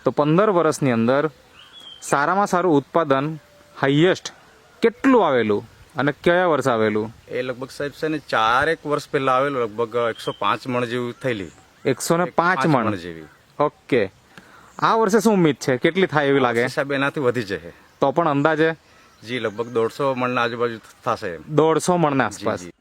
તો 15 વર્ષની અંદર સારામાં સારું ઉત્પાદન હાઈએસ્ટ કેટલું આવેલું અને કયા વર્ષ આવેલું? એ લગભગ સાહેબ છે ને 4 વર્ષ પહેલા આવેલું, લગભગ 105 મણ જેવું થયેલી. 105 મણ જેવી. ઓકે. આ વર્ષે શું ઉમ્મીદ છે, કેટલી થાય એવી લાગે? સાહેબ એનાથી વધી જશે. તો પણ અંદાજે? જી લગભગ 150 મણના આજુબાજુ થશે. 150 મણના આસપાસ. જી.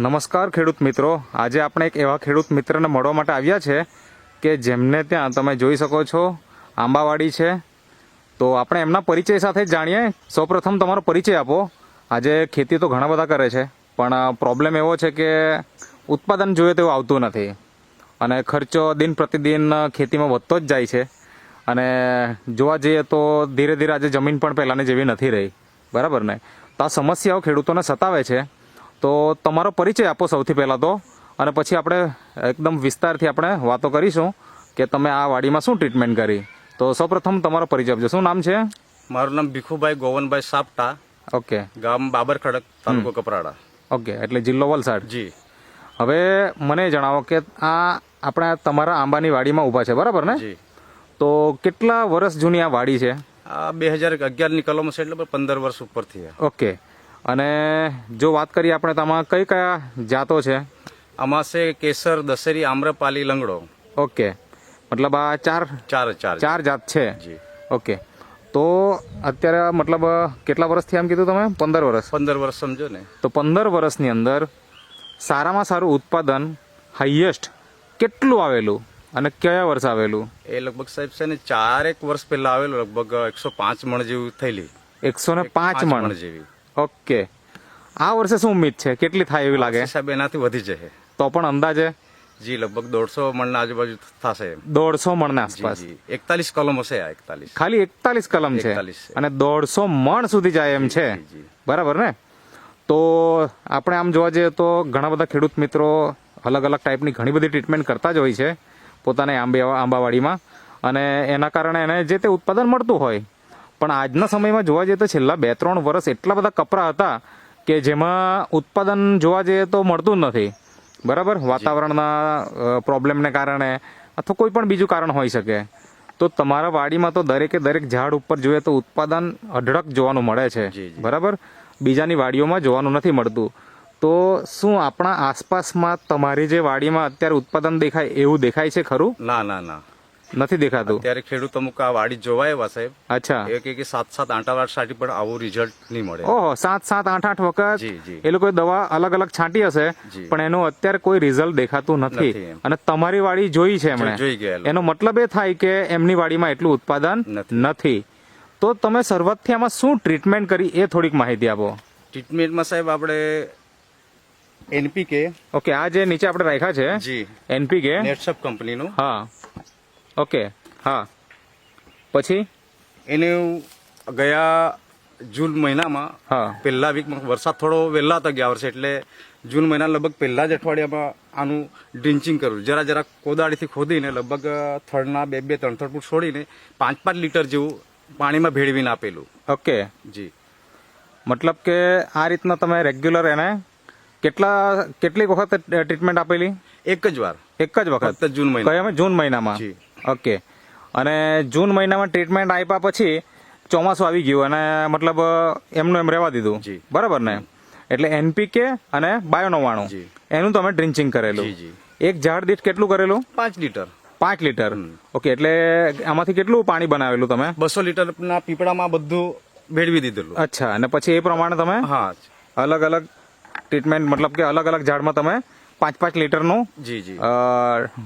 નમસ્કાર ખેડૂત મિત્રો, આજે આપણે એક એવા ખેડૂત મિત્રને મળવા માટે આવ્યા છે કે જેમને ત્યાં તમે જોઈ શકો છો આંબાવાડી છે. તો આપણે એમના પરિચય સાથે જ જાણીએ. સૌપ્રથમ તમારો પરિચય આપો. આજે ખેતી તો ઘણા બધા કરે છે, પણ પ્રોબ્લેમ એવો છે કે ઉત્પાદન જોઈએ તેવું આવતું નથી અને ખર્ચો દિન પ્રતિદિન ખેતીમાં વધતો જ જાય છે. અને જોવા જઈએ તો ધીરે ધીરે આજે જમીન પણ પહેલાંની જેવી નથી રહી, બરાબર ને? તો આ સમસ્યાઓ ખેડૂતોને સતાવે છે. તો તમારો પરિચય આપો સૌથી પહેલાં તો, અને પછી આપણે એકદમ વિસ્તારથી આપણે વાતો કરીશું કે તમે આ વાડીમાં શું ટ્રીટમેન્ટ કરી. તો સૌપ્રથમ તમારો પરિચય આપજો. શું નામ છે? મારું નામ ભીખુભાઈ ગોવનભાઈ સાપટા. ઓકે. ગામ બાબરખડક, તાલુકો કપરાડા. ઓકે, એટલે જિલ્લો વલસાડ. જી. હવે મને જણાવો કે આ આપણે તમારા આંબાની વાડીમાં ઊભા છે, બરાબર ને? જી. તો કેટલા વર્ષ જૂની આ વાડી છે? આ 2011ની કલમ છે, એટલે 15 વર્ષ ઉપરથી છે. ઓકે. અને જો વાત કરીએ આપણે તો આમાં કઈ કયા જાતો છે? આમાં છે કેસર, દશેરી, આમ્રપાલી, લંગડો. ઓકે, મતલબ આ ચાર જાત છે. જી. ઓકે. તો અત્યારે મતલબ કેટલા વર્ષથી આમ કીધું તમે? 15 વર્ષ. 15 વર્ષ સમજો ને. તો 15 વર્ષની અંદર સારામાં સારું ઉત્પાદન હાઈએસ્ટ કેટલું આવેલું અને કયા વર્ષ આવેલું? એ લગભગ સાહેબ છે ને 4 વર્ષ પહેલા આવેલું, લગભગ 105 મણ જેવું થયેલી. 105 મણ જેવી. ઓકે. આ વર્ષે શું ઉમ્મીદ છે, કેટલી થાય એવી લાગે? સાહેબ એનાથી વધી જશે. તો પણ અંદાજે? જી લગભગ 150 મણના આજુબાજુ થશે. 150 મણના આસપાસ. 41 કલમ હશે. આ 41 ખાલી 41 કલમ છે 41 છે. અને 150 મણ સુધી જાય એમ છે, જી. બરાબર ને? તો આપણે આમ જોવા જઈએ તો ઘણા બધા ખેડૂત મિત્રો અલગ અલગ ટાઈપની ઘણી બધી ટ્રીટમેન્ટ કરતા જ હોય છે પોતાને આંબાવાડીમાં, અને એના કારણે એને જે તે ઉત્પાદન મળતું હોય. પણ આજના સમયમાં જોવા જઈએ તો છેલ્લા 2-3 વર્ષ એટલા બધા કપરા હતા કે જેમાં ઉત્પાદન જોવા જઈએ તો મળતું જ નથી, બરાબર, વાતાવરણના પ્રોબ્લેમને કારણે અથવા કોઈ પણ બીજું કારણ હોઈ શકે. તો તમારા વાડીમાં તો દરેકે દરેક ઝાડ ઉપર જોઈએ તો ઉત્પાદન અઢળક જોવાનું મળે છે, જી, જી. બરાબર, બીજાની વાડીઓમાં જોવાનું નથી મળતું. તો શું આપણા આસપાસમાં તમારી જે વાડીમાં અત્યારે ઉત્પાદન દેખાય એવું દેખાય છે ખરું? ના ના ના, નથી દેખાતું? અત્યારે ખેડૂત અમુક આ વાડી જોવા આવ્યા સાહેબ, અચ્છા. એ કે 7-8 વાર છાંટી પણ આવું રિઝલ્ટ નહીં મળે. ઓહો, 7-7, 8-8 વખત જી, જી. એ લોકોએ દવા અલગ અલગ છાંટી હશે, જી. પણ એનું અત્યારે કોઈ રિઝલ્ટ દેખાતું નથી. નથી એમ. અને તમારી વાડી જોઈ છે એમણે, જોઈ ગયા એ લોકો. એનો મતલબ એ થાય કે એમની વાડીમાં એટલું ઉત્પાદન નથી. નથી. તો તમે શરૂઆતથી આમાં શું ટ્રીટમેન્ટ કરી એ થોડીક માહિતી આપો. ટ્રીટમેન્ટમાં સાહેબ આપણે એનપીકે, ઓકે, આ જે નીચે આપણે રાખ્યા છે જી, એનપીકે, નેટસપ કંપનીનું, હા, ઓકે, હા, પછી એને ગયા જૂન મહિનામાં હા, પહેલા વીકમાં વરસાદ થોડો વહેલા હતો ગયા વર્ષે, એટલે જૂન મહિના લગભગ પહેલા જ અઠવાડિયામાં આનું ડ્રિન્ચિંગ કર્યું. જરા કોદાળીથી ખોદીને લગભગ થડના 2-3 ફૂટ છોડીને 5-5 લીટર જેવું પાણીમાં ભેળવીને આપેલું. ઓકે, જી, મતલબ કે આ રીતના તમે રેગ્યુલર એને કેટલીક વખત ટ્રીટમેન્ટ આપેલી? એક જ વાર, એક જ વખત? ફક્ત જૂન મહિના. કયા જૂન મહિનામાં? જી. ઓકે. અને જૂન મહિનામાં ટ્રીટમેન્ટ આપ્યા પછી ચોમાસું આવી ગયું અને મતલબ એમનું એમ રહેવા દીધું, જી. બરાબર ને? એટલે એનપીકે અને બાયો 99 જી. એનું તમે ડ્રિન્ચિંગ કરેલું. જી, જી. એક ઝાડ દીઠ કેટલું કરેલું? 5 લીટર, 5 લીટર. ઓકે, એટલે આમાંથી કેટલું પાણી બનાવેલું તમે? 200 લીટરના પીપળામાં બધું ભેળવી દીધેલું. અચ્છા, અને પછી એ પ્રમાણે તમે હા, અલગ અલગ ટ્રીટમેન્ટ, મતલબ કે અલગ અલગ ઝાડમાં તમે 5-5 લીટરનું જી, જી,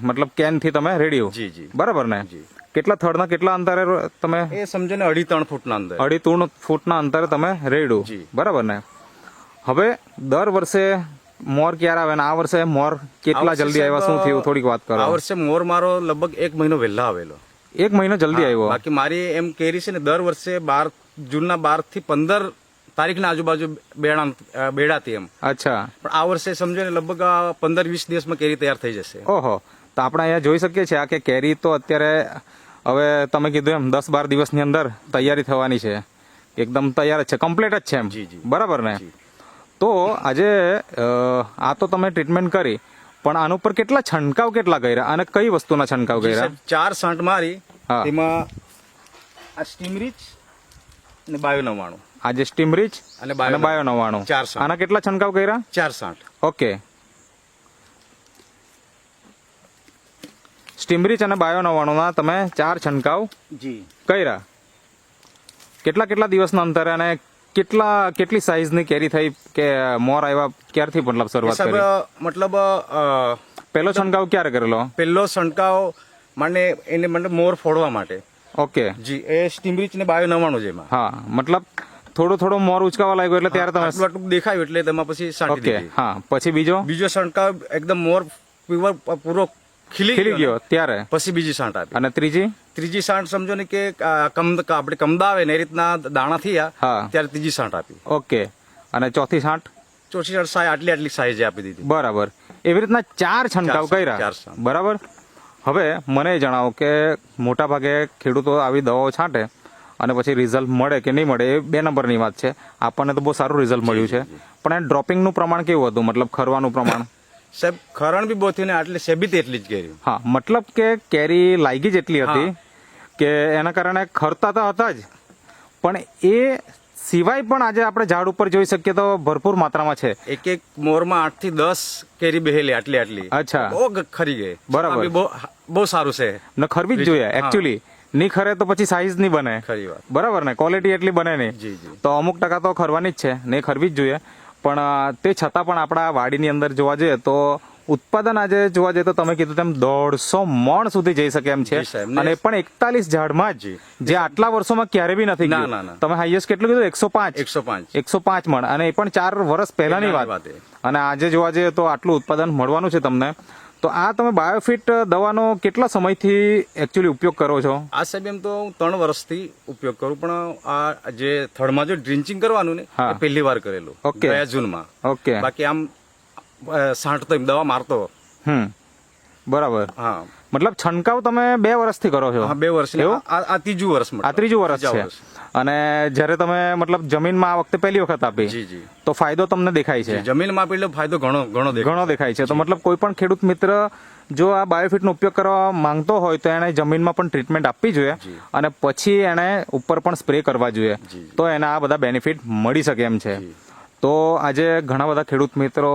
મતલબ કેનથી તમે રેડ્યું, જી, જી. બરાબર ને? જી. કેટલા થડના કેટલા અંતરે તમે? એ સમજો ને 2.5-3 ફૂટના અંદર. 2.5-3 ફૂટના અંતરે તમે રેડ્યું, જી. બરાબર ને? હવે દર વર્ષે મોર ક્યારે આવે ને આ વર્ષે મોર કેટલા જલ્દી આવ્યા, શું થયું, થોડીક વાત કરો. આ વર્ષે મોર મારો લગભગ 1 મહિનો વહેલા આવેલો. 1 મહિનો જલ્દી આવ્યો? બાકી મારી એમ કેરી છે ને દર વર્ષે જૂનના 12 થી 15 તારીખના આજુબાજુ બેડાતી એમ. અચ્છા. પણ આ વર્ષે સમજો ને લગભગ 15-20 દિવસમાં કેરી તૈયાર થઈ જશે. ઓહો, તો આપણે અહીંયા જોઈ શકીએ છીએ આ કે કેરી તો અત્યારે હવે તમે કીધું એમ 10-12 દિવસની અંદર તૈયારી થવાની છે, એકદમ તૈયાર જ છે, કમ્પ્લીટ જ છે એમ, જી, જી. બરાબર ને? જી. તો આજે આ તો તમે ટ્રીટમેન્ટ કરી, પણ આના ઉપર કેટલા છંટકાવ કેટલા કર્યા અને કઈ વસ્તુના છંટકાવ કર્યા? 4 છાંટ મારી, હા. તેમાં આ સ્ટીમરીચ અને બાયો 99. આ જે સ્ટીમરીચ અને બાયો 99, 4 છાંટ. આના કેટલા છંટકાવ કર્યા? 4 છાંટ. ઓકે, સ્ટીમરીચ અને બાયો 99 ના તમે 4 છંટકાવ જી. કર્યા. કેટલા દિવસના અંતરે અને કેટલી સાઈઝની કેરી થઈ કે મોર આવ્યા ક્યારથી મતલબ શરૂઆત સાહેબ, કરી? મતલબ પહેલો છંટકાવ ક્યારે કરેલો? પહેલો છંટકાવ મને એને મતલબ મોર ફોડવા માટે. ઓકે, જી, એ સ્ટીમરીચ ને બાયો 99 જેમાં. હા, મતલબ થોડો મોર ઉચકાવા લાગ્યો એટલે ત્યારે તમે આટલું આટલું દેખાયું એટલે તેમાં પછી છાંટી ઓકે, દીધી. હા, પછી બીજો છંટકાવ એકદમ મોર પૂરો ખીલી ગયો ત્યારે, પછી બીજી છાંટ આપી. અને ત્રીજી છાંટ સમજો ને કે આપણે કમદા આવે ને એ રીતના દાણા થયા, હા, ત્યારે ત્રીજી છાંટ આપી. ઓકે, અને ચોથી છાંટ આટલી સાઈઝે આપી દીધી. બરાબર. એવી રીતના 4 છંટકાવ 4 કર્યા, છાંટ. બરાબર. હવે મને જણાવો કે મોટા ભાગે ખેડૂતો આવી દવાઓ છાંટે અને પછી રિઝલ્ટ મળે કે નહીં મળે એ 2 નંબરની વાત છે. આપણને તો બહુ સારું રિઝલ્ટ મળ્યું છે, પણ એ ડ્રોપિંગનું પ્રમાણ કેવું હતું, મતલબ ખરવાનું પ્રમાણ? સાહેબ, ખરણ બી બહુ થયું ને આટલી સેબી એટલી જ કેરી. હા, મતલબ કે કેરી લાગી જ એટલી હતી કે એના કારણે ખરતા તો હતા જ, પણ એ સિવાય પણ આજે આપણે ઝાડ ઉપર જોઈ શકીએ તો ભરપૂર માત્રામાં છે. એક મોરમાં 8 થી 10 કેરી બેહેલી આટલી. અચ્છા, બહુ ખરી ગઈ. બરાબર. બહુ સારું છે. ને ખરવી જ જોઈએ એકચ્યુઅલી. નહીં ખરે તો પછી સાઈઝ નહીં બને, ખરી વાત. બરાબર ને? ક્વોલિટી એટલી બને નહીં. જી, જી. તો અમુક ટકા તો ખરવાની જ છે, ને ખરવી જ જોઈએ. પણ તે છતાં પણ આપણા વાડીની અંદર જોવા જઈએ તો ઉત્પાદન આજે જોવા જઈએ તો તમે કીધું તેમ 150 મણ સુધી જઈ શકે એમ છે, જી સાહેબ. અને પણ 41 ઝાડમાં જ, જે આટલા વર્ષોમાં ક્યારે બી નથી ના, ગયું. ના, ના. તમે હાઈએસ્ટ કેટલું કીધું? 105. 105 મણ, અને એ પણ 4 વર્ષ પહેલાની વાત. એ. અને આજે જોવા જઈએ તો આટલું ઉત્પાદન મળવાનું છે તમને. તો આ તમે બાયોફિટ દવાનો કેટલા સમયથી એકચ્યુઅલી ઉપયોગ કરો છો? આ સાહેબ એમ તો હું 3 વર્ષથી ઉપયોગ કરું, પણ આ જે થડમાં જો ડ્રિન્ચિંગ કરવાનું ને હા. એ પહેલી વાર કરેલું ઓકે. ગયા જૂનમાં. ઓકે, બાકી આમ છાંટતો એમ દવા મારતો. બરાબર. હા, મતલબ છંટકાવ તમે 2 વર્ષથી કરો છો? હા, 2 વર્ષ. એવું? આ ત્રીજું વર્ષ. આ ત્રીજું વર્ષ છે. અને જ્યારે તમે મતલબ જમીનમાં આ વખતે પહેલી વખત આપી, જી જી. તો ફાયદો તમને દેખાય છે? જમીનમાં આપી એટલે ફાયદો ઘણો દેખાય છે. તો મતલબ કોઈ પણ ખેડૂત મિત્ર જો આ બાયોફિટનો ઉપયોગ કરવા માંગતો હોય તો એને જમીનમાં પણ ટ્રીટમેન્ટ આપવી જોઈએ અને પછી એને ઉપર પણ સ્પ્રે કરવા જોઈએ, તો એને આ બધા બેનિફિટ મળી શકે એમ છે. તો આજે ઘણા બધા ખેડૂત મિત્રો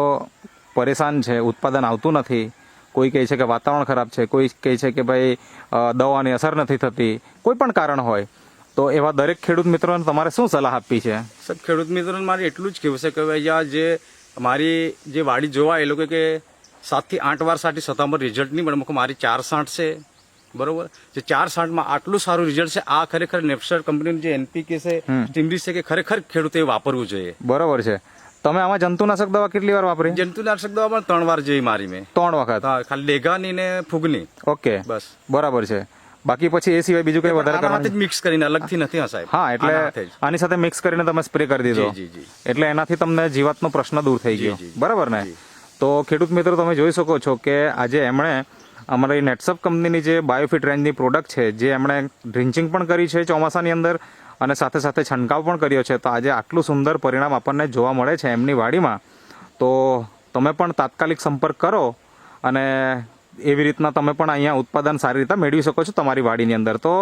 પરેશાન છે, ઉત્પાદન આવતું નથી. કોઈ કહે છે કે વાતાવરણ ખરાબ છે, કોઈ કહે છે કે ભાઈ દવાની અસર નથી થતી, કોઈ પણ કારણ હોય. તો એવા દરેક ખેડૂત મિત્રોને તમારે શું સલાહ આપવી છે? સર, ખેડૂત મિત્રોને મારે એટલું જ કહેવું છે કે ભાઈ આ જે મારી જે વાડી જોવા એ લોકો કે 7 થી 8 વાર સાટી છતાં પણ રિઝલ્ટ નહીં મળે. મારી 4 સાંઠ છે, બરોબર. જે 4 સાંઠમાં આટલું સારું રિઝલ્ટ છે, આ ખરેખર નેપ્સર કંપનીનું જે NPK છે, સ્ટીમરીચ છે, કે ખરેખર ખેડૂતે વાપરવું જોઈએ. બરોબર છે. તમે આમાં જંતુનાશક દવા કેટલી વાર વાપરી? જંતુનાશક દવા પણ 3 વાર જેવી મારી મેં. 3 વખત? હા, ખાલી લેગાની ને ફૂગની. ઓકે, બસ. બરાબર છે. બાકી પછી એ સિવાય બીજું કઈ વધારે કરવાનું મિક્સ કરીને અલગથી નથી. હા સાહેબ. હા, એટલે આની સાથે મિક્સ કરીને તમે સ્પ્રે કરી દીધો, એટલે એનાથી તમને જીવાતનો પ્રશ્ન દૂર થઈ ગયો, બરાબર ને? તો ખેડૂત મિત્રો તમે જોઈ શકો છો કે આજે એમણે અમારી નેટસપ કંપનીની જે બાયોફિટ રેન્જની પ્રોડક્ટ છે, જે એમણે ડ્રિન્ચિંગ પણ કરી છે ચોમાસાની અંદર અને સાથે સાથે છંટકાવ પણ કર્યો છે. તો આજે આટલું સુંદર પરિણામ આપણને જોવા મળે છે એમની વાડીમાં. તો તમે પણ તાત્કાલિક સંપર્ક કરો અને એવી રીતના તમે પણ અહીંયા ઉત્પાદન સારી રીતે મેળવી શકો છો તમારી વાડીની અંદર. તો